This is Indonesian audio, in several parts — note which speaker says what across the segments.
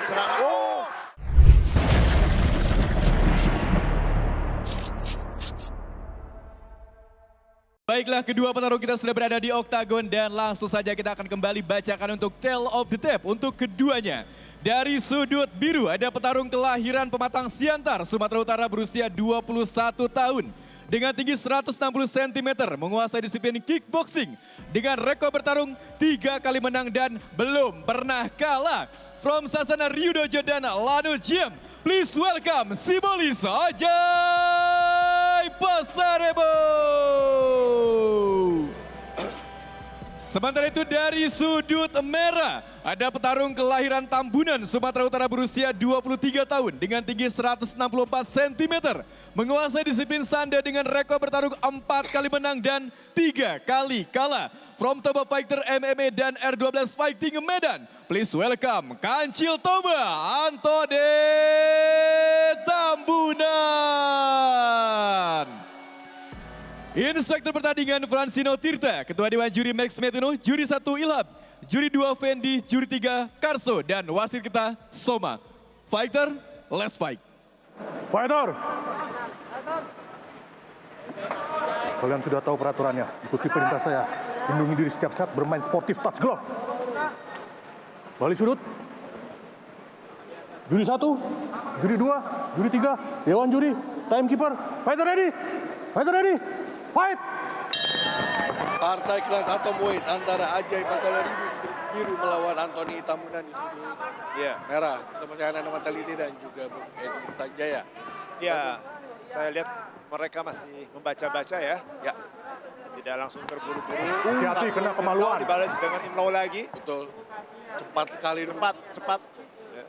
Speaker 1: dan serangan. Oh!
Speaker 2: Baiklah, kedua petarung kita sudah berada di oktagon dan langsung saja kita akan kembali bacakan untuk Tale of the Tape untuk keduanya. Dari sudut biru ada petarung kelahiran Pematang Siantar, Sumatera Utara berusia 21 tahun. Dengan tinggi 160 cm, menguasai disiplin kickboxing. Dengan rekor bertarung 3 kali menang dan belum pernah kalah. From Sasana Ryudojo dan Lano Gym, please welcome Sibolis Ajay Pasarebo. Sementara itu dari sudut merah, ada petarung kelahiran Tambunan, Sumatera Utara berusia 23 tahun dengan tinggi 164 cm. Menguasai disiplin sanda dengan rekor bertarung 4 kali menang dan 3 kali kalah. From Toba Fighter MMA dan R12 Fighting Medan, please welcome Kancil Toba Antode Tambunan. Inspektur pertandingan Fransino Tirta, Ketua Dewan Juri Max Metuno, Juri 1 Ilham, Juri 2 Fendi, Juri 3 Karso, dan wasit kita Soma. Fighter, let's fight.
Speaker 3: Fighter! Kalian sudah tahu peraturannya, ikuti perintah saya. Lindungi diri setiap saat bermain sportif touch glove. Balik sudut. Juri 1, Juri 2, Juri 3, Dewan Juri, Timekeeper. Fighter ready! Fighter ready! Fight!
Speaker 4: Partai kelas atomweight antara Ajay Pasarebo biru melawan Antoni Tambunan di sudut merah. Bersama saya Nana Mataliti dan juga Bung Edi Sanjaya.
Speaker 1: Ya, saya lihat mereka masih membaca-baca ya.
Speaker 4: Ya,
Speaker 1: Tidak langsung terburu-buru.
Speaker 3: Hati-hati, kena kemaluan.
Speaker 1: Dibalas dengan in-law lagi.
Speaker 4: betul. Cepat sekali.
Speaker 1: Cepat. Ya.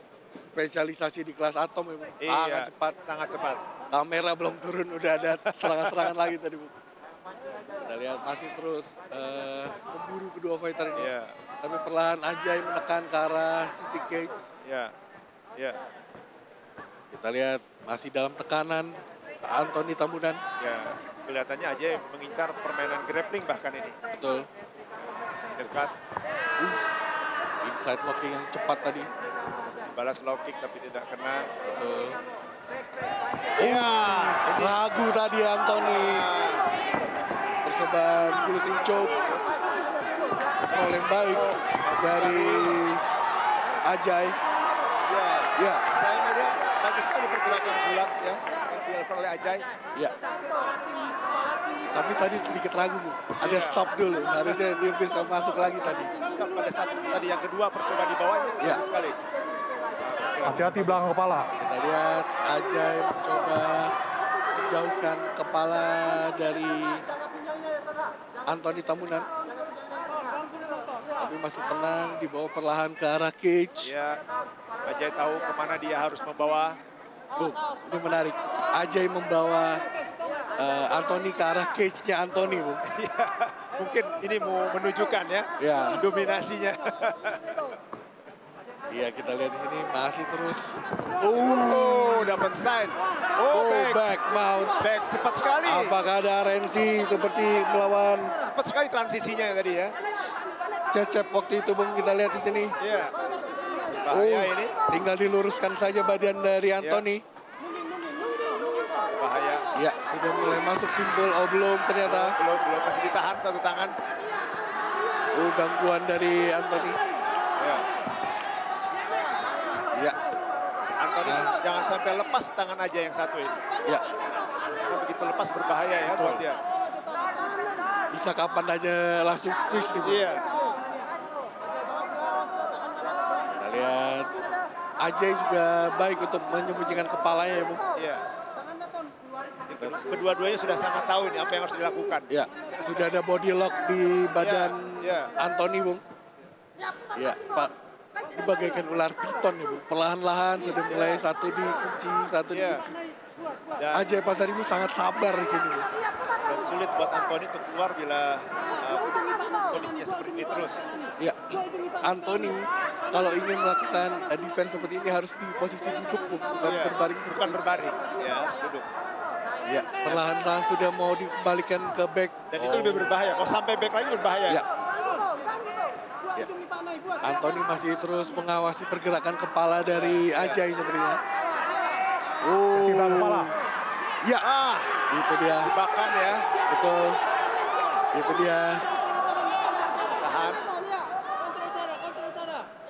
Speaker 4: Spesialisasi di kelas atom ya, Bu.
Speaker 1: Iya,
Speaker 4: Sangat cepat. Kamera belum turun, udah ada serangan-serangan lagi tadi, Bu. Kita lihat masih terus memburu kedua fighter ini.
Speaker 1: Iya.
Speaker 4: Tapi perlahan Ajay menekan ke arah sisi cage.
Speaker 1: Ya.
Speaker 4: Kita lihat masih dalam tekanan Antoni Tambunan.
Speaker 1: Ya, kelihatannya aja mengincar permainan grappling bahkan ini.
Speaker 4: Betul.
Speaker 1: Dekat,
Speaker 4: Inside locking yang cepat tadi.
Speaker 1: balas low kick tapi tidak kena.
Speaker 4: Betul.
Speaker 1: Iya,
Speaker 4: Lagu tadi Antoni. Percobaan guillotine choke. Oleh baik dari Ajay. Ya.
Speaker 1: Saya melihat bagus sekali pergerakan bulat ya yang dilakukan oleh Ajay.
Speaker 4: Ya. Tapi tadi sedikit ragu, Bu. Ada stop dulu. Harusnya dia bisa masuk lagi tadi.
Speaker 1: Pada saat tadi yang kedua percobaan di bawahnya
Speaker 4: Ya.
Speaker 1: bagus sekali.
Speaker 3: Hati-hati belakang kepala.
Speaker 4: Kita lihat Ajay mencoba menjauhkan kepala dari Antoni Tambunan. Tapi masih tenang, dibawa perlahan ke arah cage.
Speaker 1: Ya, Ajay tahu kemana dia harus membawa.
Speaker 4: Bu, ini menarik. Ajay membawa Antoni ke arah cage-nya Antoni, Bu.
Speaker 1: Ya, mungkin ini mau menunjukkan ya,
Speaker 4: Ya.
Speaker 1: dominasinya.
Speaker 4: Iya, kita lihat di sini masih terus.
Speaker 1: Oh, dapat side. Oh,
Speaker 4: Back mount.
Speaker 1: back cepat sekali.
Speaker 4: Apakah ada RNC seperti melawan
Speaker 1: Cepat sekali transisinya tadi ya.
Speaker 4: Cecep waktu itu, Bung? Kita lihat di sini.
Speaker 1: Iya. Bahaya ini.
Speaker 4: Tinggal diluruskan saja badan dari Antoni.
Speaker 1: Bahaya.
Speaker 4: Ya, sudah mulai masuk simpul. Oh, belum ternyata.
Speaker 1: Belum masih ditahan satu tangan.
Speaker 4: Gangguan dari Antoni.
Speaker 1: Ya.
Speaker 4: Ya,
Speaker 1: Antoni jangan sampai lepas tangan aja yang satu ini.
Speaker 4: ya.
Speaker 1: Karena begitu lepas berbahaya ya buat dia.
Speaker 4: Bisa kapan aja langsung squeeze nih, Bu.
Speaker 1: Iya.
Speaker 4: Kita lihat. Ajay juga baik untuk menyembunyikan kepalanya, ya, Bu.
Speaker 1: Iya. Kedua-duanya sudah sangat tahu nih apa yang harus dilakukan.
Speaker 4: Ya, sudah ada body lock di badan
Speaker 1: Ya.
Speaker 4: Antoni, Bung. Ya, Pak. Ini bagaikan ular piton, ya, Bu. Perlahan-lahan sudah mulai satu dikunci, satu
Speaker 1: Iya.
Speaker 4: dikunci.
Speaker 1: Dan,
Speaker 4: Ajay Pasarebo sangat sabar di sini, Bu.
Speaker 1: dan sulit buat Antoni untuk keluar bila kondisinya seperti ini terus.
Speaker 4: Ya, Antoni kalau ingin melakukan defense seperti ini harus di posisi duduk, Bu. Bukan
Speaker 1: Iya.
Speaker 4: berbaring.
Speaker 1: Bukan berbaring. Ya, duduk.
Speaker 4: Ya, perlahan-lahan sudah mau dikembalikan ke back.
Speaker 1: Dan itu lebih berbahaya. Kalau sampai back lagi berbahaya.
Speaker 4: Ya. Ya. Anthony masih terus mengawasi pergerakan kepala dari Ajay sebenarnya. Oh,
Speaker 3: Tiba kepala.
Speaker 4: ya, itu dia.
Speaker 1: Jebakan ya.
Speaker 4: Betul. Itu dia.
Speaker 1: Tahan.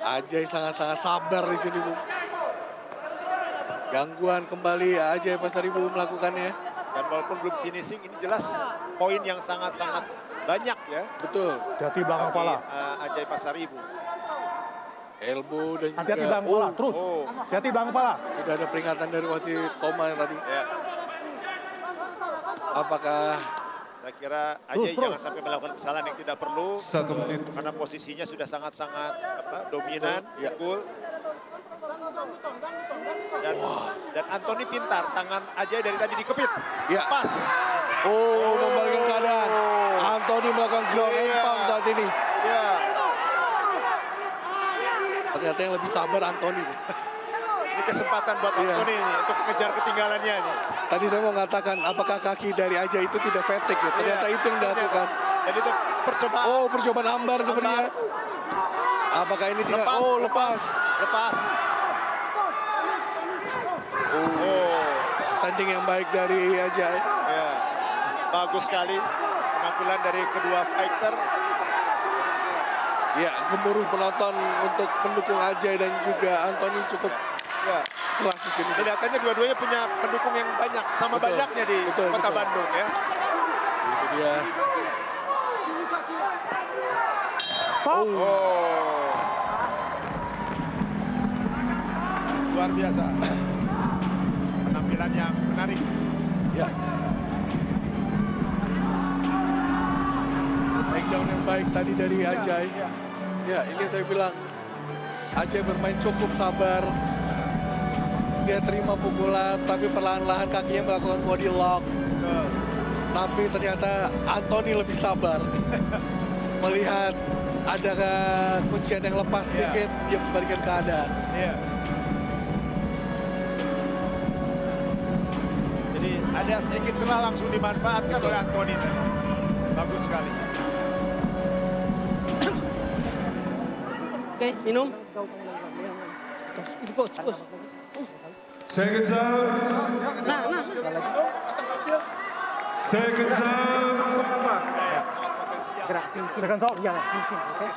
Speaker 4: Ajay sangat-sangat sabar di sini, Bu. Gangguan kembali Ajay Pasaribu melakukannya.
Speaker 1: Dan walaupun belum finishing, ini jelas poin yang sangat-sangat banyak ya.
Speaker 4: Betul.
Speaker 3: Hati belakang kepala.
Speaker 1: Ajay Pasaribu.
Speaker 4: Elbow dan juga...
Speaker 3: Hati-hati belakang kepala. Terus.
Speaker 1: Oh.
Speaker 3: Hati-hati belakang kepala.
Speaker 4: Sudah ada peringatan dari wasit Toma yang tadi.
Speaker 1: Ya.
Speaker 4: Apakah
Speaker 1: Saya kira Ajay
Speaker 3: Terus.
Speaker 1: jangan sampai melakukan kesalahan yang tidak perlu.
Speaker 2: 1 menit.
Speaker 1: Karena posisinya sudah sangat-sangat dominan,
Speaker 4: Ya.
Speaker 1: unggul. Dan Anthony pintar, tangan Ajay dari tadi dikepit.
Speaker 4: Ya.
Speaker 1: Pas.
Speaker 4: Oh, membalikkan keadaan. Anthony melakukan ground and
Speaker 1: Iya.
Speaker 4: pound saat ini.
Speaker 1: Ya.
Speaker 4: Ternyata yang lebih sabar Anthony.
Speaker 1: Ini kesempatan buat
Speaker 4: Iya.
Speaker 1: Anthony ini untuk mengejar ketinggalannya nih.
Speaker 4: Tadi saya mau mengatakan apakah kaki dari Ajay itu tidak fatigue ya? Ternyata
Speaker 1: Iya.
Speaker 4: itu yang dilakukan.
Speaker 1: Dan itu percobaan.
Speaker 4: Oh, percobaan ambar sebenarnya. Apakah ini tidak?
Speaker 1: Lepas,
Speaker 4: Oh, lepas.
Speaker 1: Lepas.
Speaker 4: Oh, tanding yang baik dari Ajay.
Speaker 1: Ya. Bagus sekali penampilan dari kedua fighter.
Speaker 4: Ya, gemuruh penonton untuk mendukung Ajay dan juga Anthony cukup
Speaker 1: Ya.
Speaker 4: keras di sini.
Speaker 1: Kelihatannya dua-duanya punya pendukung yang banyak, sama
Speaker 4: Betul.
Speaker 1: banyaknya di
Speaker 4: Betul,
Speaker 1: Kota
Speaker 4: betul.
Speaker 1: Bandung ya.
Speaker 4: Itu dia.
Speaker 1: Oh. Luar biasa. Penampilan yang menarik.
Speaker 4: Ya. Takedown yang baik tadi dari Ajay. Ya, ini saya bilang. Ajay bermain cukup sabar. Dia terima pukulan, tapi perlahan-lahan kakinya melakukan body lock. Tapi ternyata Anthony lebih sabar. Melihat ada kuncian yang lepas sedikit, dia membalikkan keadaan.
Speaker 1: Iya. Jadi ada sedikit celah langsung dimanfaatkan oleh Anthony tadi. Bagus sekali.
Speaker 5: Oke, minum. Itu coach.
Speaker 6: Second zone.
Speaker 5: Nah.
Speaker 6: Second zone.
Speaker 3: Second shot. Ya. Oke.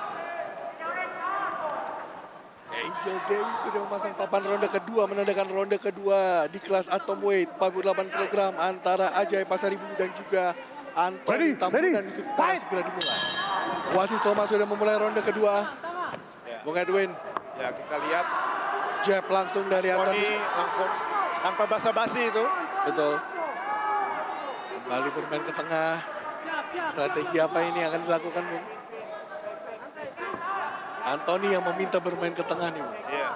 Speaker 4: Angel Day sudah memasang papan ronde kedua, menandakan ronde kedua di kelas atomweight 48 kg antara Ajay Pasaribu dan juga Anthony
Speaker 3: Ready,
Speaker 4: Tambunan
Speaker 3: ready,
Speaker 4: di
Speaker 3: fight!
Speaker 4: segera dimulai. Wasit Thomas sudah memulai ronde kedua.
Speaker 1: Ya.
Speaker 4: Bung Edwin,
Speaker 1: Ya kita lihat
Speaker 4: jab langsung dari
Speaker 1: Tony
Speaker 4: Anthony.
Speaker 1: langsung tanpa basa-basi itu.
Speaker 4: Betul. Kembali bermain ke tengah. Strategi apa ini yang akan dilakukan, Bung? Anthony yang meminta bermain ke tengah nih, Bung.
Speaker 1: Iya.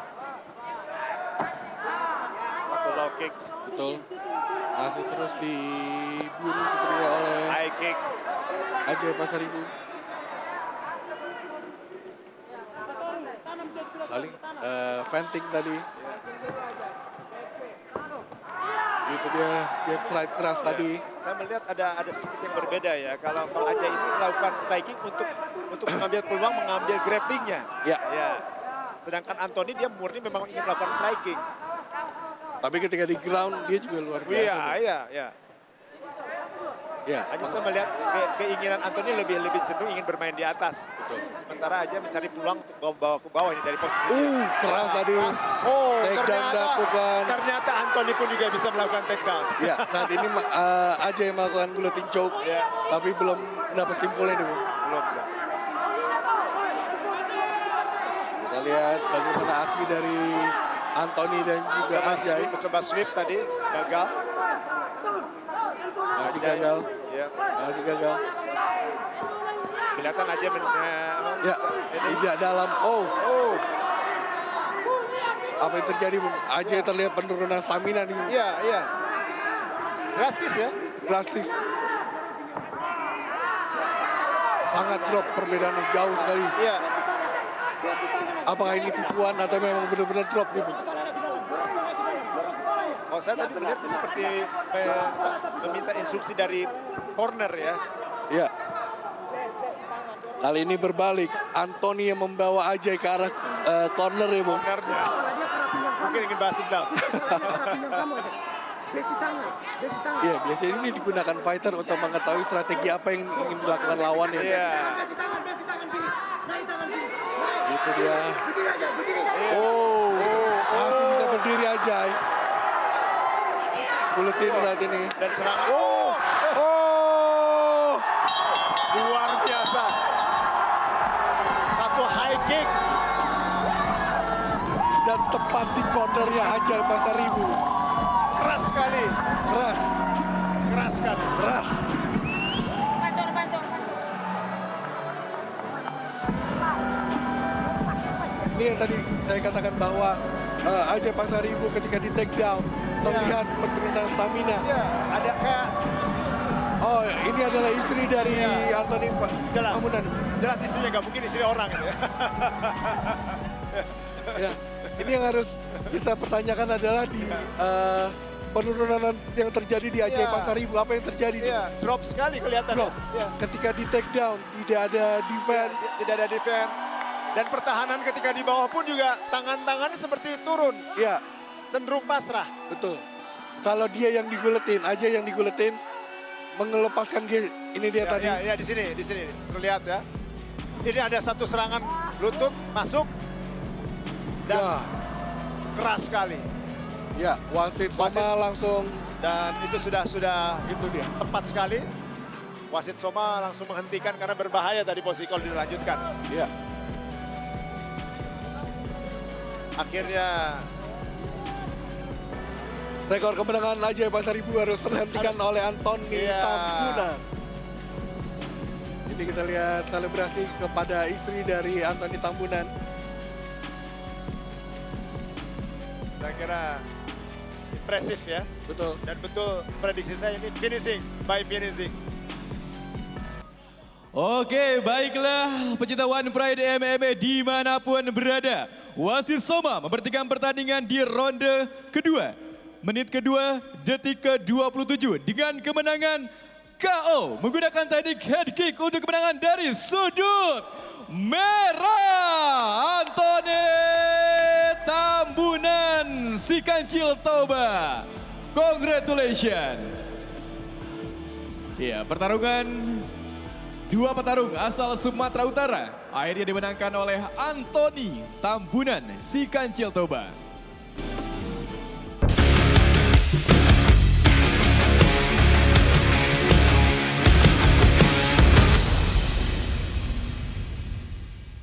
Speaker 1: Satu low kick,
Speaker 4: Betul. Masih terus diburu sebenarnya oleh
Speaker 1: high kick.
Speaker 4: Ajay Pasaribu. Saling venting tadi. Itu dia jab strike keras tadi.
Speaker 1: Saya melihat ada sedikit yang berbeda ya. Kalau Ajay ini melakukan striking untuk mengambil peluang, mengambil grapplingnya.
Speaker 4: Ya.
Speaker 1: Ya. Sedangkan Anthony dia murni memang ingin melakukan striking.
Speaker 4: Tapi ketika di ground dia juga luar biasa.
Speaker 1: Iya,
Speaker 4: Bung.
Speaker 1: iya, iya.
Speaker 4: Ya.
Speaker 1: Hanya saya melihat keinginan Anthony lebih cenderung ingin bermain di atas.
Speaker 4: Betul.
Speaker 1: Sementara aja mencari peluang untuk bawa ke bawah ini dari posisi.
Speaker 4: Keras tadi.
Speaker 1: Oh,
Speaker 4: Takedown dilakukan.
Speaker 1: ternyata Anthony pun juga bisa melakukan takedown.
Speaker 4: Ya, saat ini Ajay melakukan guillotine choke.
Speaker 1: Ya.
Speaker 4: Tapi belum dapat simpulnya nih, Bung.
Speaker 1: Belum.
Speaker 4: Kita lihat bagaimana aksi dari Anthony dan juga Ajay.
Speaker 1: Mencoba sweep tadi, gagal.
Speaker 4: Masih
Speaker 1: Ajay.
Speaker 4: gagal.
Speaker 1: Ya.
Speaker 4: Masih gagal.
Speaker 1: Kelihatan aja
Speaker 4: Ya, tidak dalam. Oh,
Speaker 1: Oh,
Speaker 4: apa yang terjadi, Bung? Ajay terlihat penurunan stamina nih, Bung.
Speaker 1: iya, iya. Drastis ya.
Speaker 4: Drastis. Sangat drop, perbedaannya jauh sekali.
Speaker 1: Iya.
Speaker 4: Apakah ini tipuan atau memang benar-benar drop nih, Bung?
Speaker 1: Oh, saya tadi melihat dia seperti meminta instruksi dari corner ya.
Speaker 4: Ya. Kali ini berbalik, Anthony yang membawa Ajay ke arah corner ya, Bung.
Speaker 1: Cornernya. Mungkin ingin bahas dendam.
Speaker 4: Iya, biasanya ini digunakan fighter untuk mengetahui strategi apa yang ingin dilakukan lawannya.
Speaker 1: Iya.
Speaker 4: Itu dia. Oh, masih bisa berdiri Ajay. Buletin saat ini.
Speaker 1: Dan serangan.
Speaker 4: Oh,
Speaker 1: Luar biasa. Satu high kick.
Speaker 4: dan tepat di cornernya Ajay Pasaribu.
Speaker 1: Keras sekali.
Speaker 4: Keras,
Speaker 1: Keras sekali.
Speaker 4: keras. Ini yang tadi saya katakan bahwa Ajay Pasaribu ketika di take down terlihat penurunan stamina.
Speaker 1: Iya, ada kayak
Speaker 4: Oh, ini adalah istri dari
Speaker 1: Iya.
Speaker 4: Anthony
Speaker 1: jelas.
Speaker 4: Tambunan.
Speaker 1: Jelas istrinya, nggak mungkin istri orang gitu ya.
Speaker 4: Ya, ini yang harus kita pertanyakan adalah di penurunan yang terjadi di Ajay
Speaker 1: Iya.
Speaker 4: Pasaribu. Apa yang terjadi?
Speaker 1: Iya, drop sekali kelihatan.
Speaker 4: Drop.
Speaker 1: Iya.
Speaker 4: Ketika di take down, tidak ada defense.
Speaker 1: Tidak ada defense. Dan pertahanan ketika di bawah pun juga tangan-tangannya seperti turun.
Speaker 4: Iya,
Speaker 1: Cenderung pasrah.
Speaker 4: betul. Kalau dia yang diguletin, Ajay yang diguletin, mengelepaskan ini dia tadi.
Speaker 1: Ya, di sini terlihat ya. Ini ada satu serangan lutut masuk dan
Speaker 4: Ya,
Speaker 1: keras sekali.
Speaker 4: ya, wasit
Speaker 1: Wasit.
Speaker 4: sama langsung
Speaker 1: Dan itu sudah
Speaker 4: itu dia.
Speaker 1: tepat sekali. Wasit Soma langsung menghentikan karena berbahaya tadi posisi kalau dilanjutkan.
Speaker 4: Ya,
Speaker 1: Akhirnya
Speaker 4: rekor kemenangan Ajay Pasaribu harus terhentikan oleh Anthony
Speaker 1: Iya.
Speaker 4: Tambunan. Jadi kita lihat selebrasi kepada istri dari Anthony Tambunan.
Speaker 1: saya kira impresif ya.
Speaker 4: Betul.
Speaker 1: Dan betul prediksi saya ini finishing by finishing.
Speaker 2: Oke, baiklah pecinta One Pride MMA dimanapun berada. Wasit Soma memberhentikan pertandingan di ronde kedua. Menit kedua, detik ke-27 dengan kemenangan KO menggunakan teknik head kick untuk kemenangan dari sudut merah. Anthony Tambunan si Kancil Toba. Congratulations. Ya, pertarungan dua petarung asal Sumatera Utara akhirnya dimenangkan oleh Anthony Tambunan si Kancil Toba.